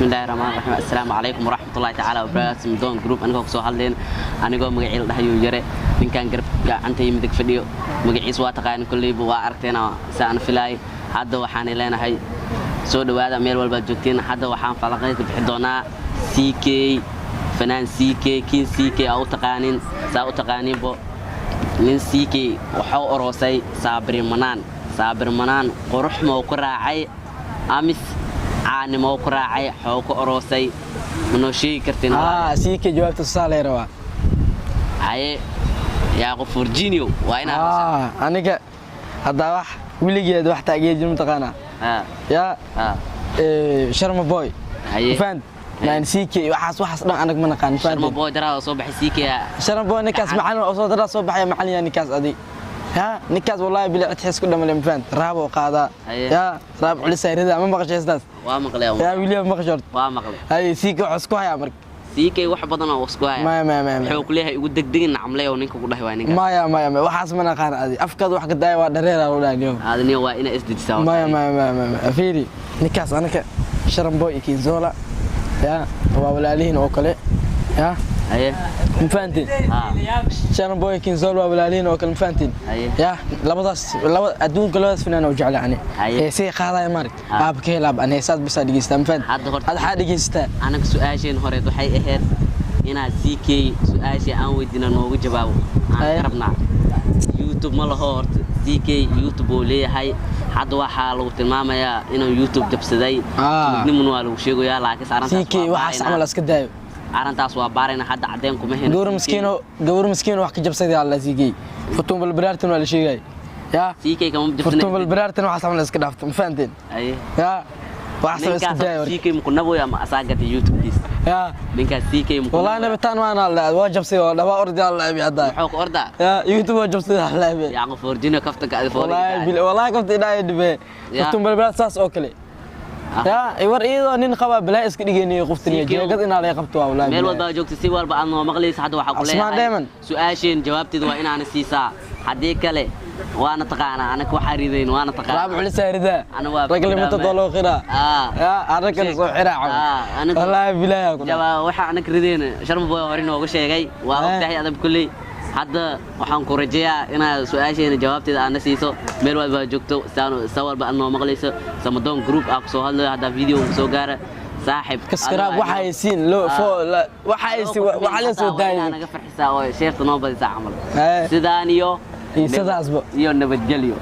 بسم الله الرحمن الرحيم السلام عليكم ورحمة الله تعالى وبركاته مدون جروب أنا كوكسو هالين أنا جو مجعل ده يوجره إن كان قرب أنت يمدك فيديو مجعل سوات قاين كل بوا أركتنا سان فلاي هذا وحان لنا هاي سود وهذا ميل والبجوتين هذا وحان فلقيت بحضنا سيكي فنان سيكي كين سيكي أو تقانين ساو تقانين بو من سيكي وحو أروسي صابر منان قروح موقراعي أمس عاني موقراعي حوك أروسي منو شيء كرتين سيكي جوابت الصالة روا هاي يا غفور جينيو وين أنا ك هذا واحد ولقي هذا واحد تأجيل متقنا يا شرم بوي فهمت يعني سيكي وحاس أنا من قان شرم بوي درا صبح سيكي شرم بوي نكاس معنا أصلا درا صبح يا معلي نكاس أدي ها نكاس والله بلا تحس كل ما فهمت راب وقاضى يا راب على سير هذا ما بقى شيء أستاذ وامقلي يا ويليام مقشرت وامقلي هاي سيكي عسكوها يا مرك سيكي wax badan oo isku haya ما wuxuu kuleeyahay ugu degdegin nacamlay oo ninka ku dhahay waa ninka ما waxaas mana qaan adi afkaad wax ka daay waa dhareera oo dhaaliyo adniyo waa ina isdijisaa ما fiiri ninkaas anaka sharan boy kiin zola ya waa walaalihiin oo kale ya aye مفانتين شان بوي كين زول وبلالين وكل مفانتين يا لبضاس ادون كلوس فنان وجعل يعني سي قادا مارك اب كيلاب انا هيساد بس دغيستا مفانت هذا حد دغيستا انا سؤاشين هوريد waxay aheyd ina CK su'aashi aan weydiino noogu jawaabo aan rabnaa YouTube ma laho horta CK YouTube oo leeyahay hadda waxa lagu tilmaamayaa inuu YouTube jabsaday midnimo waa lagu sheegayaa laakiin saarantaas CK waxa amal iska daayo arintaas waa baarayna hadda cadeen kuma heen gawar miskiin wax ka jabsaday alla siigay futum bal baraartan wala sheegay ya siikay kama jabsanay futum bal baraartan waxa sameeyay iska dhaafto ma fahanteen ya waxa iska daayay siikay mu kunabo ya ma asaagada YouTube diis ya ninka siikay mu wallahi nabitaan waan alla waa jabsay oo dhaba ordi alla abi hadda wuxuu ku orda ya YouTube waa jabsay alla abi ya qofor jina kafta ka wallahi kafta ilaahay dibe futum bal baraar saas oo kale يا يور إيده نين خبا بلا إسك دقيني قفتني جاكد إن على قبته ولا ميل والله جوكت سي والبا أنه مغليس حد واحد قليه أسمع دائما سؤاشين جوابتي دوا إن أنا سيسا حديك له وأنا تقانا أنا كوحريدين وأنا تقانا رابع لسه ردا أنا واقف رجل متطلع خيرا يا أنا كان صحيح أنا والله بلا جوا وح أنا كريدين شرم بوي هورين وقول شيء جاي وأفتح هذا بكلي hadda waxaan ku rajeeyaa inaad su'aasheena jawaabteeda aan siiso meel walba joogto sawir ba anoo maqlayso samadoon group ah soo hadlayo hada video soo gaara saaxib kaskaraab waxa ay siin loo waxa ay waxa la soo daayay anaga farxisaa oo sheekh noo badisa camal sidaan iyo sidaasba iyo nabadgelyo